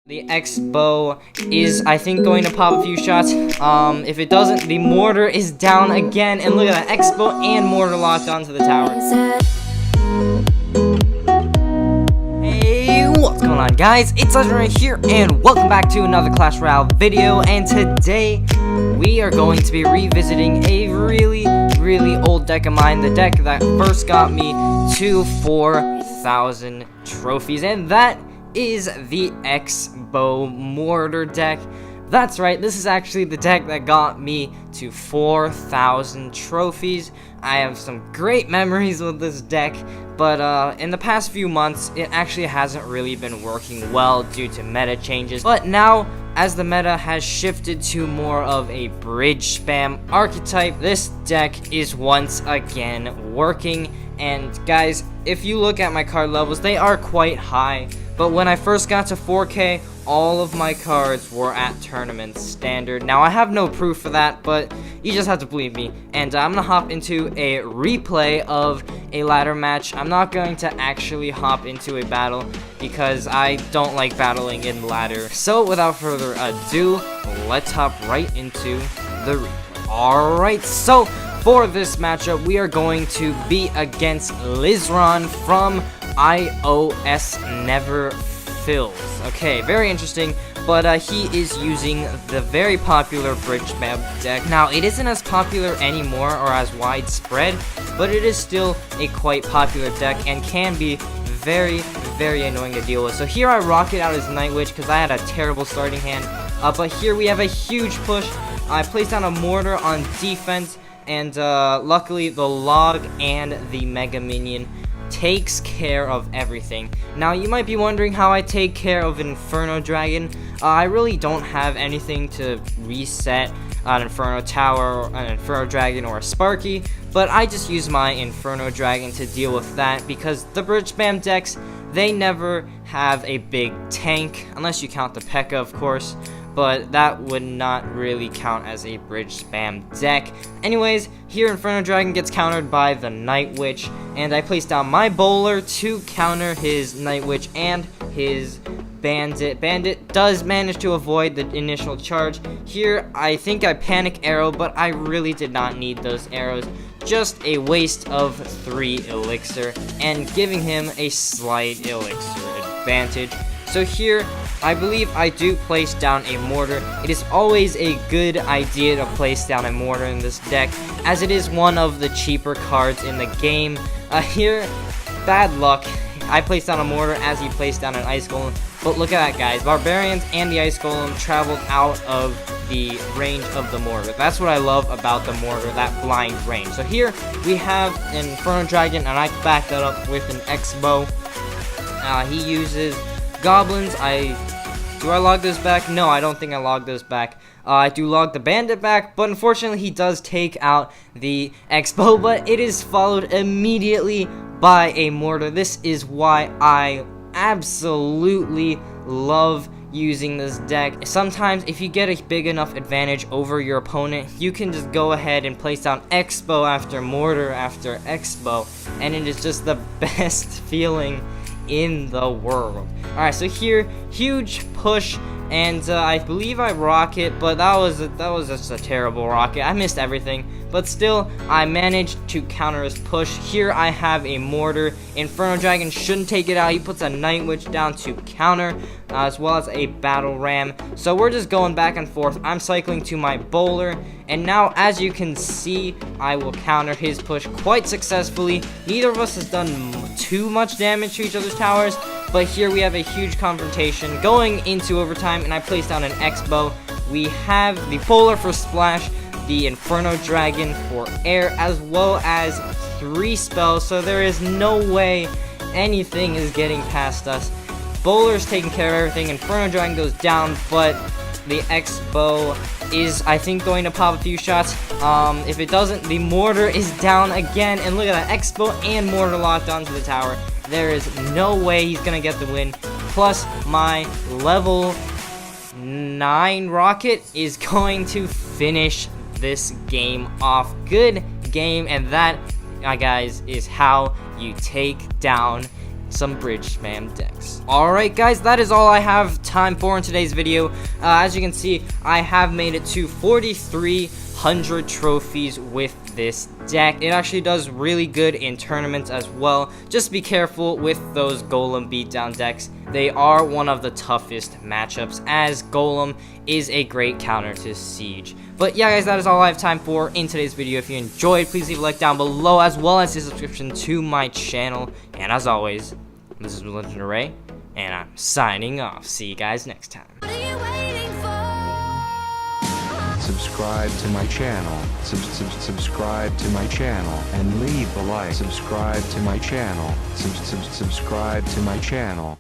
The Xbow is, I think, going to pop a few shots. If it doesn't, the mortar is down again. And look at that, Xbow and mortar locked onto the tower. Hey, what's going on, guys? It's Legendary here, and welcome back to another Clash Royale video. And today, we are going to be revisiting a really old deck of mine. The deck that first got me to 4,000 trophies, and that is the Xbow Mortar deck. That's right, this is actually the deck that got me to 4,000 trophies. I have some great memories with this deck, but in the past few months, it actually hasn't really been working well due to meta changes. But now, as the meta has shifted to more of a bridge spam archetype, this deck is once again working. And guys, if you look at my card levels, they are quite high. But when I first got to 4K, all of my cards were at tournament standard. Now, I have no proof for that, but you just have to believe me. And I'm going to hop into a replay of a ladder match. I'm not going to actually hop into a battle because I don't like battling in ladder. So, without further ado, let's hop right into the replay. Alright, so for this matchup, we are going to be against Lizron from iOS Never Fills. Okay, very interesting, but he is using the very popular bridge map deck. Now, it isn't as popular anymore or as widespread, but it is still a quite popular deck and can be very annoying to deal with. So here I rocket out his Night Witch because I had a terrible starting hand, but here we have a huge push. I placed down a mortar on defense, and luckily the log and the mega minion takes care of everything. Now, you might be wondering how I take care of an Inferno Dragon. I really don't have anything to reset an Inferno Tower, an Inferno Dragon, or a Sparky, but I just use my Inferno Dragon to deal with that because the bridge spam decks, they never have a big tank, unless you count the P.E.K.K.A, of course, but that would not really count as a bridge spam deck. Anyways, here Inferno Dragon gets countered by the Night Witch, and I place down my bowler to counter his Night Witch and his Bandit. Bandit does manage to avoid the initial charge. Here, I think I panic arrow, but I really did not need those arrows. Just a waste of 3 elixir, and giving him a slight elixir advantage. So here, I believe I do place down a mortar. It is always a good idea to place down a mortar in this deck, as it is one of the cheaper cards in the game. Here, bad luck. I placed down a mortar as he placed down an ice golem. But look at that, guys. Barbarians and the ice golem traveled out of the range of the mortar. That's what I love about the mortar, that blind range. So here we have an Inferno Dragon, and I back that up with an Xbow. He uses goblins. Do I log this back? No, I don't think I log this back. I do log the bandit back, but unfortunately he does take out the Xbow, but it is followed immediately by a mortar. This is why I absolutely love using this deck. Sometimes if you get a big enough advantage over your opponent, you can just go ahead and place down Xbow after mortar after Xbow, and it is just the best feeling in the world. Alright, so here, huge push, and I believe I rocket, but that was just a terrible rocket. I missed everything, but still, I managed to counter his push. Here I have a mortar. Inferno Dragon shouldn't take it out. He puts a Night Witch down to counter, as well as a Battle Ram. So we're just going back and forth. I'm cycling to my bowler, and now, as you can see, I will counter his push quite successfully. Neither of us has done too much damage to each other's towers, but here we have a huge confrontation going into overtime, and I place down an Xbow. We have the bowler for splash, the Inferno Dragon for air, as well as 3 spells, so there is no way anything is getting past us. Bowler's taking care of everything. Inferno Dragon goes down, but the Xbow is, I think, going to pop a few shots. If it doesn't, the mortar is down again, and look at that, Xbow and mortar locked onto the tower. There is no way he's gonna get the win. Plus, my level 9 rocket is going to finish this game off. Good game, and that, guys, is how you take down some bridge spam decks. Alright guys, that is all I have time for in today's video. As you can see, I have made it to 4,300 trophies with this deck. It actually does really good in tournaments as well. Just be careful with those Golem beatdown decks. They are one of the toughest matchups, as Golem is a great counter to Siege. But yeah guys, that is all I have time for in today's video. If you enjoyed, please leave a like down below, as well as a subscription to my channel. And as always, this is Legend Ray, and I'm signing off. See you guys next time. Subscribe to my channel, subscribe to my channel, and leave a like. Subscribe to my channel, subscribe to my channel.